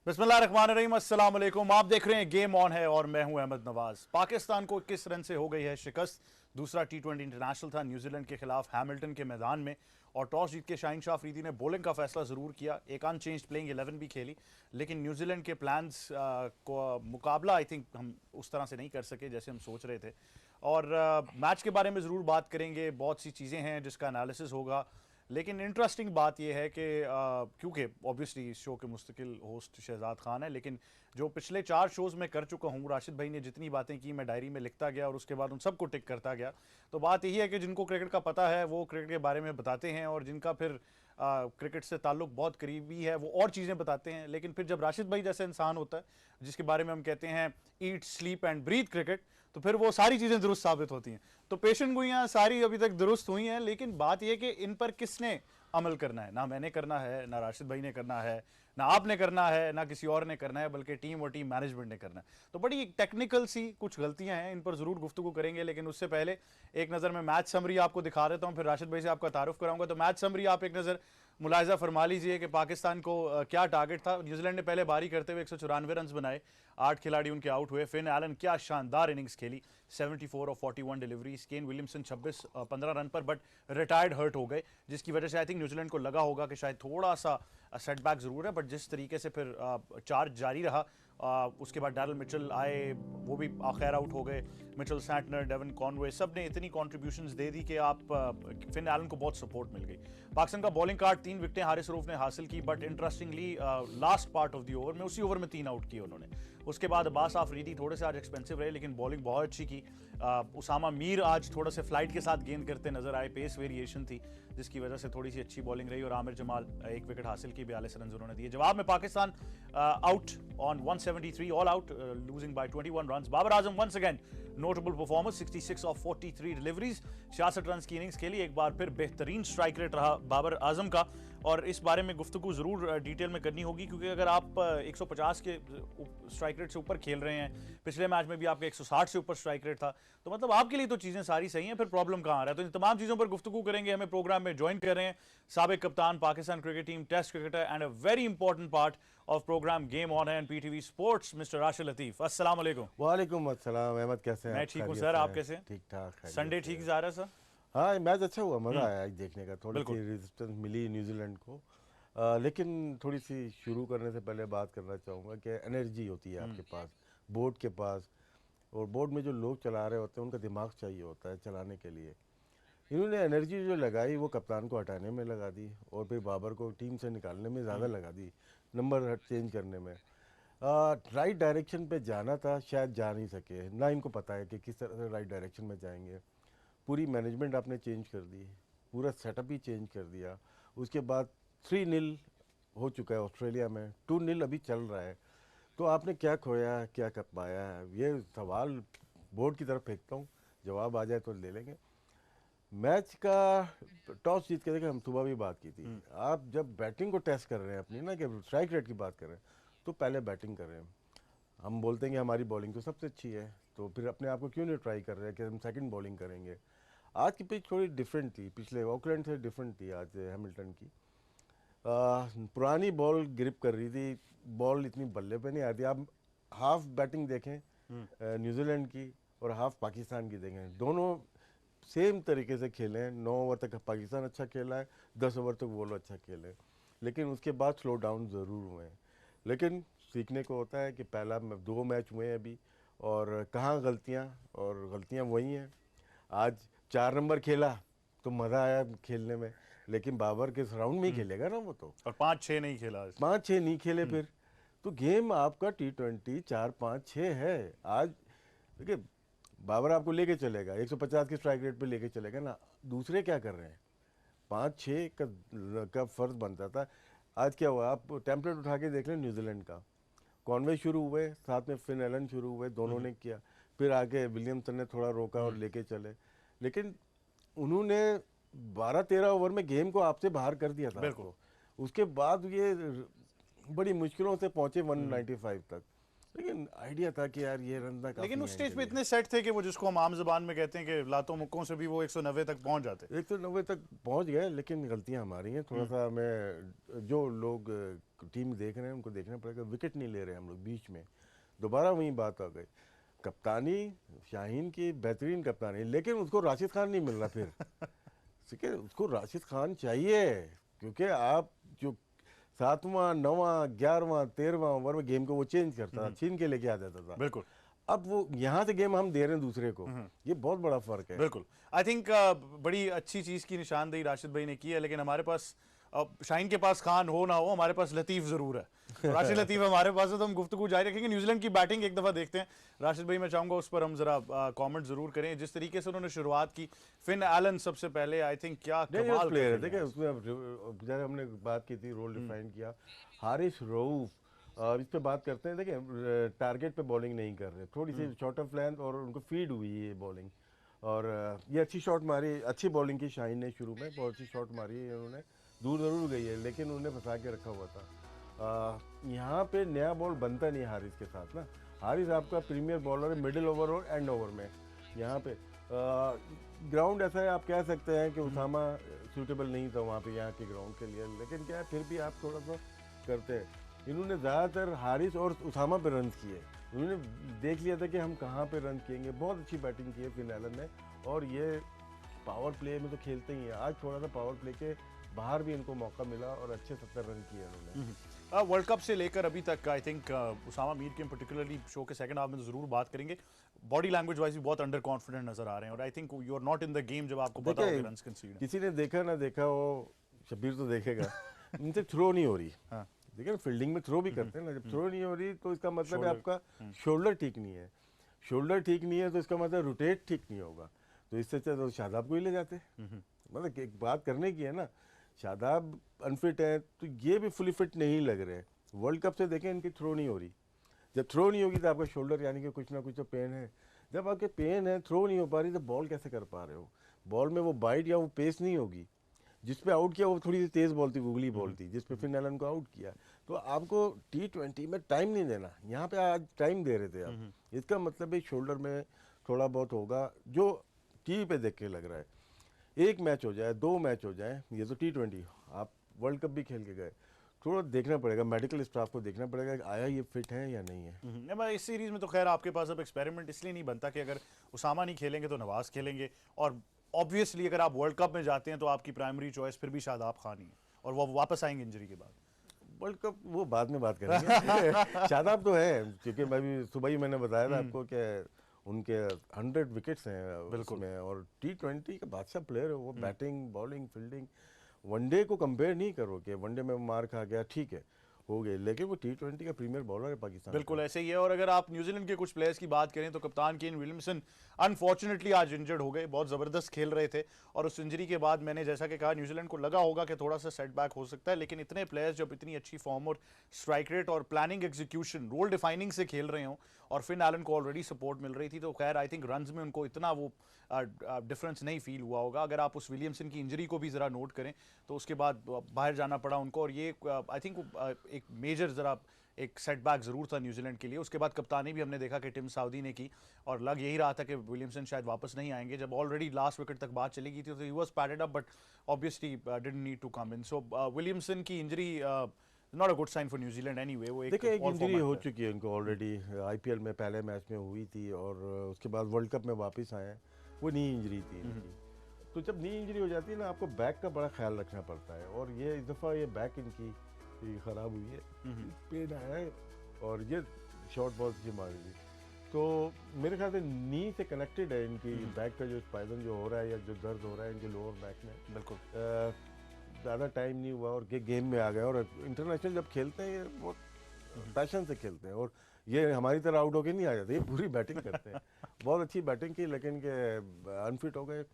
बिस्मिल्लाहिर्रहमानिर्रहीम, अस्सलाम वालेकुम। आप देख रहे हैं गेम ऑन है और मैं हूं अहमद नवाज। पाकिस्तान को 21 रन से हो गई है शिकस्त। दूसरा टी20 इंटरनेशनल था न्यूजीलैंड के खिलाफ हैमिल्टन के मैदान में और टॉस जीत के शाहीन शाह अफरीदी ने बॉलिंग का फैसला ज़रूर किया। एक अनचेंज प्लेइंग 11 भी खेली, लेकिन न्यूजीलैंड के प्लान्स को मुकाबला आई थिंक हम उस तरह से नहीं कर सके जैसे हम सोच रहे थे। और मैच के बारे में ज़रूर बात करेंगे, बहुत सी चीज़ें हैं जिसका एनालिसिस होगा। लेकिन इंटरेस्टिंग बात यह है कि क्योंकि ऑब्वियसली इस शो के मुस्तकिल होस्ट शहजाद खान है, लेकिन जो पिछले 4 शोज़ में कर चुका हूँ, राशिद भाई ने जितनी बातें की मैं डायरी में लिखता गया और उसके बाद उन सबको टिक करता गया। तो बात यही है कि जिनको क्रिकेट का पता है वो क्रिकेट के बारे में बताते हैं, और जिनका फिर क्रिकेट से ताल्लुक बहुत करीबी है वो और चीज़ें बताते हैं। लेकिन फिर जब राशिद भाई जैसा इंसान होता है जिसके बारे में हम कहते हैं eat sleep and breathe cricket, तो फिर वो सारी चीज़ें दुरुस्त साबित होती हैं। तो पेशेंट गोइयाँ सारी अभी तक दुरुस्त हुई हैं, लेकिन बात यह कि इन पर किसने अमल करना है। ना मैंने करना है, ना राशिद भाई ने करना है, ना आपने करना है, ना किसी और ने करना है, बल्कि टीम और टीम मैनेजमेंट ने करना है। तो बड़ी टेक्निकल सी कुछ गलतियां हैं, इन पर जरूर गुफ्तगू करेंगे। लेकिन उससे पहले एक नज़र में मैच समरी आपको दिखा देता हूं, फिर राशिद भाई से आपका तारुफ कराऊंगा। तो मैच समरी आप एक नज़र मुलायजा फरमा लीजिए कि पाकिस्तान को क्या टारगेट था। न्यूजीलैंड ने पहले बारी करते हुए 194 रन बनाए, 8 खिलाड़ी उनके आउट हुए। फिन एलन क्या शानदार इनिंग्स खेली, 74 और 41 डिलीवरी। केन विलियमसन 15 रन पर बट रिटायर्ड हर्ट हो गए, जिसकी वजह से आई थिंक न्यूजीलैंड को लगा होगा कि शायद थोड़ा सा सेटबैक जरूर है। बट जिस तरीके से फिर चार्ज जारी रहा, उसके बाद डैरल मिचेल आए, वो भी खैर आउट हो गए। मिचेल सैंटनर, डेवन कॉनवे, सब ने इतनी कॉन्ट्रीब्यूशंस दे दी कि आप फिन एलन को बहुत सपोर्ट मिल गई। पाकिस्तान का बॉलिंग कार्ड 3 विकेटें हारिस रऊफ ने हासिल की, but interestingly last part of the over में, उसी ओवर में 3 आउट किए उन्होंने। उसके बाद अब्बास आफरीदी थोड़े से आज एक्सपेंसिव रहे, लेकिन बॉलिंग बहुत अच्छी की। उसामा मीर आज थोड़ा से फ्लाइट के साथ गेंद करते नजर आए, पेस वेरिएशन थी जिसकी वजह से थोड़ी सी अच्छी बॉलिंग रही। और आमिर जमाल 1 विकेट हासिल की, 42 रन उन्होंने दिए। जवाब में Pakistan out on 173 all out, losing by 21 run. Babar Azam once again notable performance, 66 of 43 deliveries, 66 run की इनिंग्स खेली। एक बार फिर बेहतरीन स्ट्राइक रेट रहा बाबर आजम का, और इस बारे में गुफ्तगू जरूर डिटेल में करनी होगी, क्योंकि अगर आप 150 के स्ट्राइक रेट से ऊपर खेल रहे हैं, पिछले मैच में भी आपका 160 से ऊपर स्ट्राइक रेट था, तो मतलब आपके लिए तो चीजें सारी सही हैं, फिर प्रॉब्लम कहां आ रहा है। तो इन तमाम चीजों पर गुफ्तगू करेंगे। हमें प्रोग्राम में ज्वाइन कर रहे हैं साबिक कप्तान Pakistan cricket team, test cricketer and a very important part of programme game on है and PTV sports, mister Rashid Latif. अस्सलाम वालेकुम। वालेकुम अस्सलाम। अहमद कैसे हैं? मैं ठीक हूं सर, आप कैसे हैं? ठीक ठाक। संडे ठीक जा रहा है सर? हाँ, मैच अच्छा हुआ, मज़ा आया आज देखने का। थोड़ी सी रेजिस्टेंस मिली न्यूजीलैंड को, लेकिन थोड़ी सी शुरू करने से पहले बात करना चाहूँगा कि एनर्जी होती है आपके पास, बोर्ड के पास, और बोर्ड में जो लोग चला रहे होते हैं उनका दिमाग चाहिए होता है चलाने के लिए। इन्होंने एनर्जी जो लगाई वो कप्तान को हटाने में लगा दी, और फिर बाबर को टीम से निकालने में ज़्यादा लगा दी, नंबर चेंज करने में। राइट डायरेक्शन पे जाना था, शायद जा नहीं सके, ना इनको पता है कि किस तरह से राइट डायरेक्शन में जाएंगे। पूरी मैनेजमेंट आपने चेंज कर दी, पूरा सेटअप ही चेंज कर दिया। उसके बाद 3-0 हो चुका है ऑस्ट्रेलिया में, 2-0 अभी चल रहा है। तो आपने क्या खोया, क्या कर पाया है, ये सवाल बोर्ड की तरफ फेंकता हूँ, जवाब आ जाए तो ले लेंगे। मैच का टॉस जीत के, देखिए हम सुबह भी बात की थी, आप जब बैटिंग को टेस्ट कर रहे हैं अपनी, ना कि स्ट्राइक रेट की बात कर रहे हैं, तो पहले बैटिंग कर रहे हैं। हम बोलते हैं कि हमारी बॉलिंग तो सबसे अच्छी है, तो फिर अपने आप को क्यों नहीं ट्राई कर रहे हैं कि हम सेकंड बॉलिंग करेंगे। आज की पिच थोड़ी डिफरेंट थी, पिछले ऑकलैंड से डिफरेंट थी आज हैमिल्टन की। पुरानी बॉल ग्रिप कर रही थी, बॉल इतनी बल्ले पे नहीं आती। आप हाफ बैटिंग देखें न्यूजीलैंड की और हाफ पाकिस्तान की देखें, दोनों सेम तरीके से खेले हैं। 9 ओवर तक पाकिस्तान अच्छा खेला है, 10 ओवर तक वो लोग अच्छा खेले, लेकिन उसके बाद स्लो डाउन ज़रूर हुए हैं। लेकिन सीखने को होता है कि पहला 2 मैच हुए हैं अभी, और कहाँ गलतियाँ, और गलतियाँ वही हैं। आज 4 नंबर खेला तो मज़ा आया खेलने में, लेकिन बाबर के राउंड में ही खेलेगा ना वो तो, और 5-6 नहीं खेला, 5-6 नहीं खेले फिर। तो गेम आपका T20 4-5-6 है। आज देखिए बाबर आपको लेके चलेगा, 150 के स्ट्राइक रेट पे लेके चलेगा ना, दूसरे क्या कर रहे हैं, 5-6 का फर्ज बनता था। आज क्या हुआ, आप टेम्पलेट उठा के देख लें न्यूजीलैंड का, कॉनवे शुरू हुए, साथ में फिन एलन शुरू हुए, दोनों ने किया, फिर आगे विलियमसन ने थोड़ा रोका और लेके चले, लेकिन उन्होंने 12-13 ओवर में गेम को आपसे बाहर कर दिया था आपको। उसके बाद ये बड़ी मुश्किलों से पहुंचे 195 तक, लेकिन आइडिया था कि यार ये रन तक, लेकिन उस स्टेज पे इतने सेट थे कि वो, जिसको हम आम जबान में कहते हैं कि लातों मुक्कों से भी वो 190 तक पहुंच जाते, 190 तक पहुंच गए। लेकिन गलतियां हमारी हैं, थोड़ा सा हमें जो लोग टीम देख रहे हैं, उनको देखना पड़ेगा, विकेट नहीं ले रहे हम लोग बीच में, दोबारा वही बात आ गई। कप्तानी शाहीन की बेहतरीन कप्तानी, लेकिन उसको राशिद खान नहीं मिल रहा फिर ठीक है, उसको राशिद खान चाहिए, क्योंकि आप जो 7वां 9वां 11वां 13वां ओवर में गेम को वो चेंज करता था, छीन के लेके आ जाता था। बिल्कुल। अब वो यहाँ से गेम हम दे रहे हैं दूसरे को, ये बहुत बड़ा फर्क है। बिल्कुल। आई थिंक बड़ी अच्छी चीज की निशानदेही राशिद भाई ने की है, लेकिन हमारे पास शाहीन के पास खान हो ना हो, हमारे पास लतीफ जरूर है। राशिद लतीफ हमारे पास है, तो हम गुफ्तगू जारी रखेंगे। न्यूजीलैंड की बैटिंग एक दफा देखते हैं। राशिद भाई मैं चाहूंगा उस पर हम जरा कमेंट जरूर करें, जिस तरीके से उन्होंने शुरुआत की। फिन एलन सबसे पहले, आई थिंक क्या कमाल प्लेयर है। देखिए उसमें जैसे हमने बात की थी, रोल डिफाइन किया, हारिस रऊफ, इस पे बात करते हैं। देखिए टारगेट पे बॉलिंग नहीं कर रहे, थोड़ी सी शॉर्ट ऑफ लेंथ और उनको फीड हुई है ये बॉलिंग, और ये अच्छी शॉट मारी, अच्छी बॉलिंग की शाहीन ने शुरू में, बहुत अच्छी शॉट मारी है उन्होंने, दूर ज़रूर गई है लेकिन उन्हें फंसा के रखा हुआ था। यहाँ पे नया बॉल बनता नहीं हारिस के साथ ना, हारिस आपका प्रीमियर बॉलर है मिडिल ओवर और एंड ओवर में। यहाँ पे ग्राउंड ऐसा है, आप कह सकते हैं कि उसामा सूटेबल नहीं था वहाँ पे यहाँ के ग्राउंड के लिए, लेकिन क्या है फिर भी आप थोड़ा सा करते हैं। इन्होंने ज़्यादातर हारिस और उसामा पे रन किए, उन्होंने देख लिया था कि हम कहाँ पे रन किएंगे। बहुत अच्छी बैटिंग की है फिन एलन ने, और ये पावर प्ले में तो खेलते ही हैं, आज थोड़ा सा पावर प्ले के बाहर भी इनको मौका मिला और अच्छे 70 रन किए उन्होंने। वर्ल्ड कप से लेकर अभी तक आई थिंक उसामा मीर के पर्टिकुलरली शो के सेकंड हाफ में तो जरूर बात करेंगे। बॉडी लैंग्वेज वाइज भी बहुत अंडर कॉन्फिडेंट नजर आ रहे हैं, और I think you are not in the game जब आपको पता हो रन्स कंसीड। किसी ने देखा ना देखा, वो शब्बीर तो देखेगा इनसे थ्रो नहीं हो रही। हाँ। देखिए ना फील्डिंग में थ्रो भी करते हैं ना, जब थ्रो नहीं हो रही तो इसका मतलब है आपका शोल्डर ठीक नहीं है, शोल्डर ठीक नहीं है तो इसका मतलब रोटेट ठीक नहीं होगा, तो इससे अच्छा तो शादाब को ही ले जाते। मतलब एक बात करने की है ना, शादाब अनफिट है तो ये भी फुली फिट नहीं लग रहे। वर्ल्ड कप से देखें इनकी थ्रो नहीं हो रही, जब थ्रो नहीं होगी तो आपका शोल्डर यानी कि कुछ ना कुछ तो पेन है, जब आपके पेन है थ्रो नहीं हो पा रही तो बॉल कैसे कर पा रहे हो। बॉल में वो बाइट या वो पेस नहीं होगी, जिस पे आउट किया वो थोड़ी सी तेज़ बॉल थी, गुगली बॉल थी, जिस पे फिन एलन को आउट किया। तो आपको T20 में टाइम नहीं देना, यहाँ पे आज टाइम दे रहे थे आप, इसका मतलब है शोल्डर में थोड़ा बहुत होगा जो टीवी पे देख के लग रहा है। एक मैच हो जाए, 2 मैच हो जाए, ये तो T20, आप वर्ल्ड कप भी खेल के गए, थोड़ा देखना पड़ेगा, मेडिकल स्टाफ को देखना पड़ेगा कि आया ये फिट है या नहीं है। इस सीरीज में तो खैर आपके पास अब एक्सपेरिमेंट इसलिए नहीं बनता कि अगर उसामा नहीं खेलेंगे तो नवाज खेलेंगे, और ऑब्वियसली अगर आप वर्ल्ड कप में जाते हैं तो आपकी प्राइमरी चॉइस फिर भी शादाब खान ही है, और वो वापस आएंगे इंजरी के बाद। वर्ल्ड कप वो बाद में बात करेंगे शादाब तो है, क्योंकि मैं भी सुबह ही मैंने बताया था आपको कि उनके 100 विकेट्स हैं बिल्कुल में, और T20 का बादशाह प्लेयर है वो, बैटिंग बॉलिंग फील्डिंग। वनडे को कंपेयर नहीं करो कि वनडे में मार खा गया, ठीक है हो गए, लेकिन वो T20 का प्रीमियर बॉलर है पाकिस्तान। बिल्कुल ऐसे ही है। और अगर आप न्यूजीलैंड के कुछ प्लेयर्स की बात करें तो कप्तान केन विलियमसन अनफॉर्चुनेटली आज इंजर्ड हो गए, बहुत ज़बरदस्त खेल रहे थे, और उस इंजरी के बाद मैंने जैसा कि कहा न्यूजीलैंड को लगा होगा कि थोड़ा सा सेटबैक हो सकता है, लेकिन इतने प्लेयर्स जब इतनी अच्छी फॉर्म और स्ट्राइक रेट और प्लानिंग एग्जीक्यूशन रोल डिफाइनिंग से खेल रहे हों, और फिन एलन को ऑलरेडी सपोर्ट मिल रही थी, तो खैर आई थिंक रन्स में उनको इतना वो डिफरेंस नहीं फील हुआ होगा। अगर आप उस विलियमसन की इंजरी को भी ज़रा नोट करें तो उसके बाद बाहर जाना पड़ा उनको, और ये आई थिंक एक मेजर ज़रा एक सेटबैक ज़रूर था न्यूजीलैंड के लिए। उसके बाद कप्तानी भी हमने देखा कि टिम साउदी ने की, और लग यही रहा था कि विलियमसन शायद वापस नहीं आएंगे, जब ऑलरेडी लास्ट विकेट तक बात चली गई थी, तो he was padded up but obviously didn't need to come in. So Williamson की injury not a good sign for New Zealand anyway. वो देखिए एक इंजरी हो चुकी है उनको ऑलरेडी, IPL में पहले मैच में हुई थी, और उसके बाद वर्ल्ड कप में वापस आए हैं, वो नी इंजरी थी इनकी। तो जब नी इंजरी हो जाती है ना, आपको बैक का बड़ा ख्याल रखना पड़ता है, और ये इस दफ़ा ये बैक इनकी ख़राब हुई है, पेन आया है, और ये शॉर्ट बॉल से मारी थी, तो मेरे ख्याल से नी से कनेक्टेड है इनकी बैक का जो स्पाइजन जो हो रहा है या जो दर्द हो रहा है इनके लोअर बैक में। बिल्कुल ज़्यादा टाइम नहीं हुआ और गेम में आ गए, और इंटरनेशनल जब खेलते हैं ये बहुत पैशन से खेलते हैं, और ये हमारी तरह आउट होके नहीं आ जाते, ये पूरी बैटिंग करते हैं। बहुत अच्छी बैटिंग की, लेकिन के अनफिट हो गए,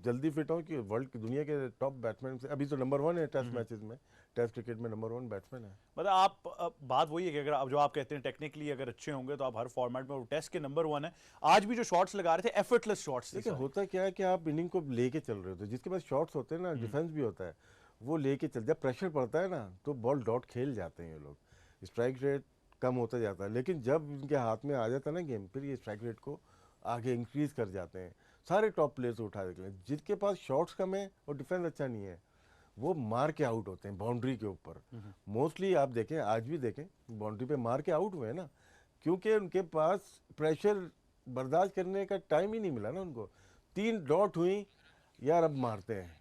जल्दी फिट हो कि वर्ल्ड की दुनिया के टॉप बैट्समैन से अभी तो नंबर 1 है टेस्ट मैचेस में, टेस्ट क्रिकेट में नंबर 1 बैट्समैन है। मतलब आप बात वही है कि अगर आप जो आप कहते हैं टेक्निकली अगर अच्छे होंगे तो आप हर फॉर्मेट में, टेस्ट के नंबर 1 है। आज भी जो शॉट्स लगा रहे थे एफर्टलेस शॉट्स थे। देखिए होता क्या है कि आप इनिंग को लेके चल रहे होते हैं, जिसके पास शॉट्स होते हैं ना, डिफेंस भी होता है, वो लेके चल, जब प्रेशर पड़ता है ना तो बॉल डॉट खेल जाते हैं ये लोग, स्ट्राइक रेट कम होता जाता है, लेकिन जब इनके हाथ में आ जाता है ना गेम, फिर ये स्ट्राइक रेट को आगे इंक्रीज कर जाते हैं। सारे टॉप प्लेयर्स उठा देते हैं, जिसके पास शॉट्स कम है और डिफेंस अच्छा नहीं है, वो मार के आउट होते हैं बाउंड्री के ऊपर। मोस्टली आप देखें, आज भी देखें, बाउंड्री पे मार के आउट हुए हैं ना, क्योंकि उनके पास प्रेशर बर्दाश्त करने का टाइम ही नहीं मिला ना उनको। 3 डॉट हुई, यार अब मारते हैं,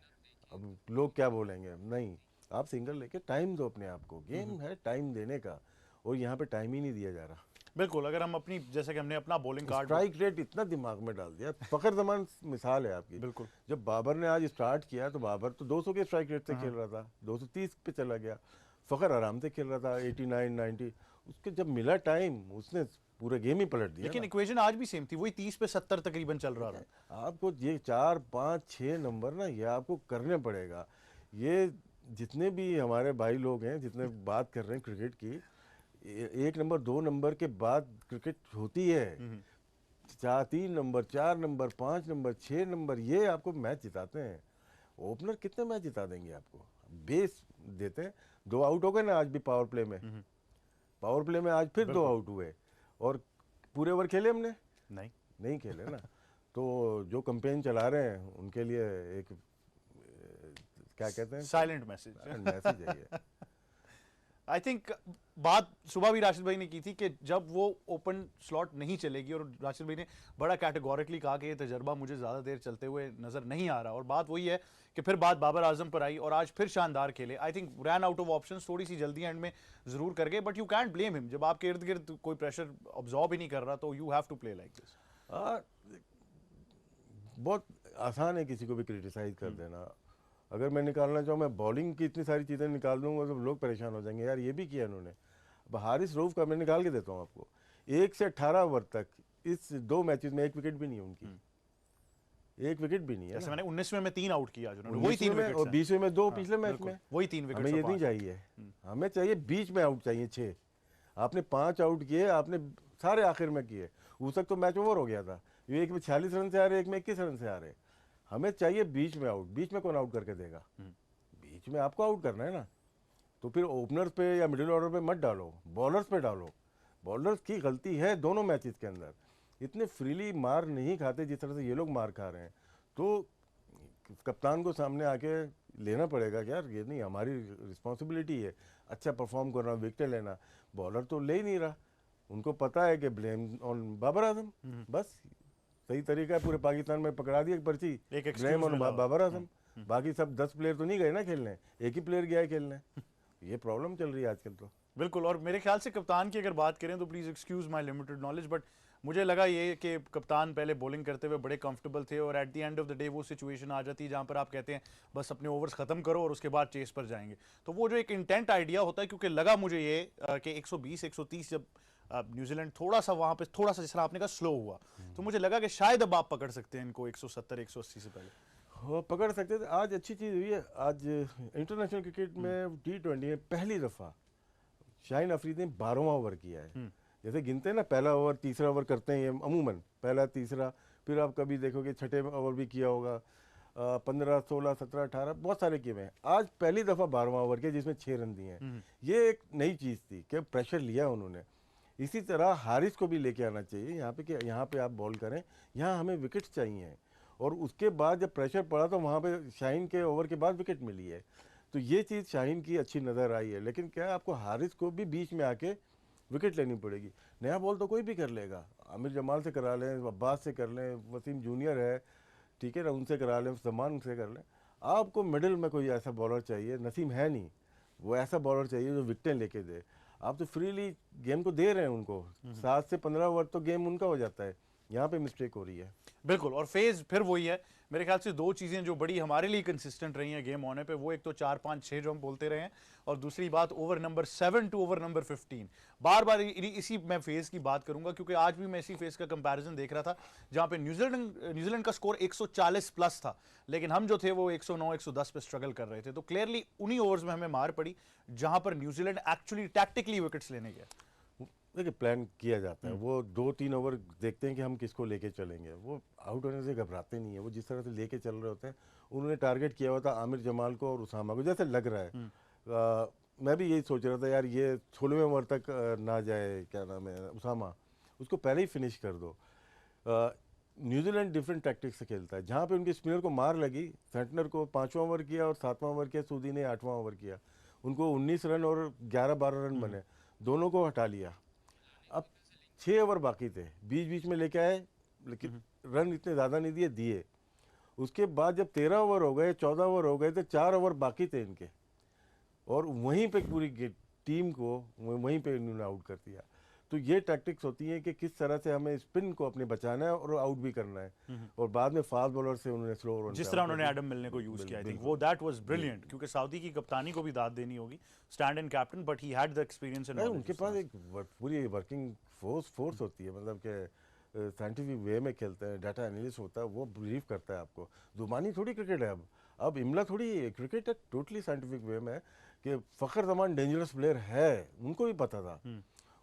अब लोग क्या बोलेंगे, नहीं, आप सिंगल लेके टाइम दो अपने आप को। गेम है टाइम देने का, और यहाँ पे टाइम ही नहीं दिया जा रहा। बिल्कुल, अगर हम अपनी, जैसे कि हमने अपना बॉलिंग कार्ड, स्ट्राइक रेट इतना दिमाग में डाल दिया। फखर जमान मिसाल है आपकी। बिल्कुल, जब बाबर ने आज स्टार्ट किया तो बाबर तो 200 के स्ट्राइक रेट से खेल रहा था, 230 पे चला गया। फखर आराम से खेल रहा था 89 90। उसके जब मिला टाइम, उसने पूरे गेम ही पलट दिया। लेकिन इक्वेशन आज भी सेम थी, वही 30 पे 70 तकरीबन चल रहा था। आपको ये 4 5 6 नंबर ना, ये आपको करने पड़ेगा। ये जितने भी हमारे भाई लोग हैं, जितने बात कर रहे हैं क्रिकेट की, 1 नंबर 2 नंबर के बाद क्रिकेट होती है। 3 नंबर 4 नंबर 5 नंबर 6 नंबर, ये आपको मैच जिताते हैं। ओपनर कितने मैच जिता देंगे आपको? बेस देते हैं। 2 आउट हो गए ना आज भी पावर प्ले में। पावर प्ले में आज फिर 2 आउट हुए, और पूरे ओवर खेले हमने नहीं खेले ना। तो जो कैंपेन चला रहे हैं उनके लिए एक क्या कहते हैं, साइलेंट मैसेज है ये। आई थिंक बात सुबह भी राशिद भाई ने की थी कि जब वो ओपन स्लॉट नहीं चलेगी, और राशिद भाई ने बड़ा कैटेगोरिकली कहा कि ये तजर्बा मुझे ज़्यादा देर चलते हुए नज़र नहीं आ रहा, और बात वही है कि फिर बात बाबर आजम पर आई और आज फिर शानदार खेले। I think ran out of options, थोड़ी सी जल्दी एंड में ज़रूर कर गए, but you can't blame him. जब आपके इर्द गिर्द कोई प्रेशर ऑब्जॉर्व ही नहीं कर रहा तो you have to play like this. बहुत आसान है किसी को भी क्रिटिसाइज कर देना। अगर मैं निकालना चाहूँ, मैं बॉलिंग की इतनी सारी चीज़ें निकाल दूंगा तो लोग परेशान हो जाएंगे, यार ये भी किया इन्होंने। अब हारिस रऊफ का मैं निकाल के देता हूँ आपको, 1 से 18 ओवर तक इस 2 मैचेस में 1 विकेट भी नहीं है उनकी, 1 विकेट भी नहीं है। जैसे मैंने 19वें में 3 आउट किया, वही 3 विकेट, और 20वें में 2 पिछले मैच में, वही 3 विकेट। हमें ये नहीं चाहिए, हमें चाहिए बीच में आउट चाहिए 6। आपने 5 आउट किए, आपने सारे आखिर में किए। उस तक तो मैच ओवर हो गया था, ये एक में 46 रन से आ रहे, एक में 21 रन से आ रहे। हमें चाहिए बीच में आउट। बीच में कौन आउट करके देगा? बीच में आपको आउट करना है ना। तो फिर ओपनर्स पे या मिडिल ऑर्डर पे मत डालो, बॉलर्स पे डालो। बॉलर्स की गलती है दोनों मैचेस के अंदर, इतने फ्रीली मार नहीं खाते जिस तरह से ये लोग मार खा रहे हैं। तो कप्तान को सामने आके लेना पड़ेगा कि यार ये नहीं, हमारी रिस्पॉन्सिबिलिटी है अच्छा परफॉर्म करना, विकेट लेना। बॉलर तो ले ही नहीं रहा, उनको पता है कि ब्लेम ऑन बाबर आजम। बस सही तरीका है, पूरे पाकिस्तान में पकड़ा दी एक पर्ची, ब्लेम ऑन बाबर आजम। बाकी सब 10 प्लेयर तो नहीं गए ना खेलने, एक ही प्लेयर गया है खेलने। ये प्रॉब्लम चल रही है आजकल तो। बिल्कुल, और मेरे ख्याल से कप्तान की अगर बात करें तो please excuse my limited knowledge, but मुझे लगा ये कि कप्तान पहले बॉलिंग करते हुए बड़े कंफर्टेबल थे, और at the end of the day वो सिचुएशन आ जाती है जहाँ पर आप कहते हैं बस अपने ओवर्स ख़त्म करो और उसके बाद चेस पर जाएंगे। तो वो जो एक इंटेंट आइडिया होता है, क्योंकि लगा मुझे ये कि 120 130 जब न्यूजीलैंड थोड़ा सा वहाँ पे थोड़ा सा, जैसा आपने कहा, स्लो हुआ, तो मुझे लगा कि शायद अब आप पकड़ सकते हैं इनको 170 180 से पहले। वो पकड़ सकते थे। आज अच्छी चीज़ हुई है, आज इंटरनेशनल क्रिकेट में T20 में पहली दफ़ा शाहीन अफरीदी ने 12वां ओवर किया है। जैसे गिनते हैं ना, पहला ओवर तीसरा ओवर करते हैं ये अमूमन, पहला तीसरा, फिर आप कभी देखोगे छठे ओवर भी किया होगा, 15 16 17 18 बहुत सारे किए हैं। आज पहली दफ़ा 12वां ओवर किया जिसमें 6 रन दिए हैं। ये एक नई चीज़ थी कि प्रेशर लिया उन्होंने। इसी तरह हारिस को भी लेके आना चाहिए यहाँ पे, कि यहाँ पे आप बॉल करें, यहाँ हमें विकेट चाहिए। और उसके बाद जब प्रेशर पड़ा तो वहाँ पे शाहीन के ओवर के बाद विकेट मिली है। तो ये चीज़ शाहीन की अच्छी नज़र आई है। लेकिन क्या है, आपको हारिस को भी बीच में आके विकेट लेनी पड़ेगी। नया बॉल तो कोई भी कर लेगा, आमिर जमाल से करा लें, अब्बास से कर लें, वसीम जूनियर है, ठीक है ना, उनसे करा लें, सलमान से कर लें। आपको मिडिल में कोई ऐसा बॉलर चाहिए, नसीम है नहीं, वो ऐसा बॉलर चाहिए जो विकेटें लेके दे। आप तो फ्रीली गेम को दे रहे हैं उनको, 7 से 15 ओवर तो गेम उनका हो जाता है, यहाँ पे मिस्टेक हो रही है। बिल्कुल, और फेज फिर वही है। मेरे ख्याल से 2 चीज़ें जो बड़ी हमारे लिए कंसिस्टेंट रही हैं गेम होने पे, वो एक तो 4 5 6 जो हम बोलते रहे हैं, और दूसरी बात over number 7 to over number 15। बार बार इसी मैं फेज की बात करूंगा, क्योंकि आज भी मैं इसी फेज का कंपैरिजन देख रहा था जहां पे न्यूजीलैंड का स्कोर 140 प्लस था, लेकिन हम जो थे वो 109 110 पे स्ट्रगल कर रहे थे। तो क्लियरली उन्हीं ओवर्स में हमें मार पड़ी जहां पर न्यूजीलैंड एक्चुअली टैक्टिकली विकेट्स लेने गया। देखिए प्लान किया जाता है, वो 2-3 ओवर देखते हैं कि हम किसको लेके चलेंगे, वो आउट होने से घबराते नहीं है। वो जिस तरह से लेके चल रहे होते हैं, उन्होंने टारगेट किया हुआ था आमिर जमाल को और उसामा को, जैसे लग रहा है। मैं भी यही सोच रहा था यार ये 16वें ओवर तक ना जाए, क्या नाम है, उसामा, उसको पहले ही फिनिश कर दो। न्यूजीलैंड डिफरेंट टैक्टिक्स से खेलता है। जहाँ पे उनके स्पिनर को मार लगी, सेंटनर को 5वां ओवर किया और 7वां ओवर किया, सूदी ने 8वां ओवर किया, उनको 19 रन और 11-12 रन बने, दोनों को हटा लिया। अब 6 ओवर बाकी थे, बीच बीच में लेके आए, लेकिन रन इतने ज़्यादा नहीं दिए। उसके बाद जब 13 ओवर हो गए, 14 ओवर हो गए, तो 4 ओवर बाकी थे इनके, और वहीं पे पूरी टीम को वहीं पे इन्होंने आउट कर दिया। तो ये टैक्टिक्स होती है कि किस तरह से हमें स्पिन को अपने बचाना है और आउट भी करना है। और बाद में फास्ट बॉलर से उन्होंने स्लो रन, जिस तरह उन्होंने एडम मिलने को यूज किया, आई थिंक वो दैट वाज ब्रिलियंट, क्योंकि सऊदी की कप्तानी को भी दाद देनी होगी, stand in captain, but he had the experience and उनके पास एक पूरी वर्किंग फोर्स होती है, मतलब कि साइंटिफिक वे में खेलते हैं, डाटा एनालिस्ट होता है, वो ब्रीफ करता है आपको। जुबानी थोड़ी क्रिकेट है अब इमला थोड़ी क्रिकेट है, टोटली साइंटिफिक वे में कि फ़खर जमान डेंजरस प्लेयर है, उनको भी पता था।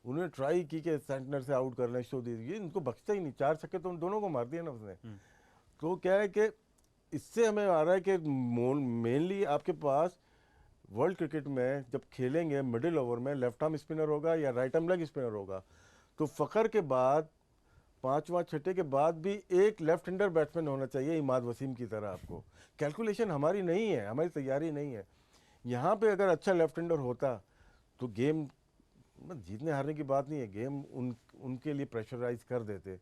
उन्होंने ट्राई की कि सेंटनर से आउट करना, शो दे दिए, इनको बख्शता ही नहीं, 4 छक्के तो उन दोनों को मार दिया ना उसने। तो क्या है कि इससे हमें आ रहा है कि मेनली आपके पास वर्ल्ड क्रिकेट में जब खेलेंगे मिडिल ओवर में लेफ्ट आर्म स्पिनर होगा या राइट आर्म लेग स्पिनर होगा, तो फ़खर के बाद 5वां छठे के बाद भी एक लेफ्ट हैंडर बैट्समैन होना चाहिए, इमाद वसीम की तरह। आपको कैलकुलेशन हमारी नहीं है, हमारी तैयारी नहीं है। यहाँ पे अगर अच्छा लेफ्ट हैंडर होता तो गेम जीतने हारने की बात नहीं है, गेम उनके लिए प्रेशराइज कर देते।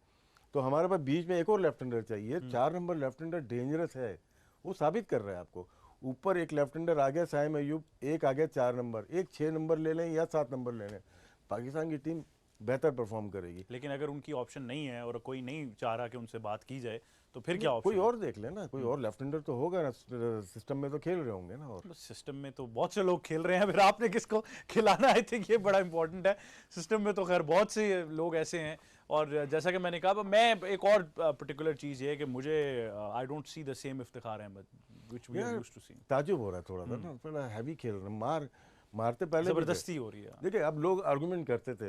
तो हमारे पास बीच में एक और लेफ्ट हैंडर चाहिए। 4 नंबर लेफ्ट हैंडर डेंजरस है, वो साबित कर रहा है आपको। ऊपर एक लेफ्ट हैंडर आ गया साइम अयूब, एक आ गया 4 नंबर, एक 6 नंबर ले लें या 7 नंबर ले लें, पाकिस्तान की टीम बेहतर परफॉर्म करेगी। लेकिन अगर उनकी ऑप्शन नहीं है और कोई नहीं चाह रहा कि उनसे बात की जाए, तो फिर क्या ऑप्शन? कोई और देख लेना, कोई और लेफ्ट हैंडर तो होगा ना, सिस्टम में तो खेल रहे होंगे ना। और सिस्टम में तो बहुत से लोग खेल रहे हैं, फिर आपने किसको खिलाना, आई थिंक ये बड़ा इंपॉर्टेंट है। सिस्टम में तो खैर बहुत से लोग ऐसे हैं, और जैसा कि मैंने कहा, मैं एक और पर्टिकुलर चीज़ ये है कि मुझे I don't see the same Iftikhar Ahmed which we are used to see. ताजुब हो रहा है थोड़ा सा ना, थोड़ा हैवी खेल रहे, मारते पहले जबरदस्ती हो रही है। देखिए अब लोग आर्गुमेंट करते थे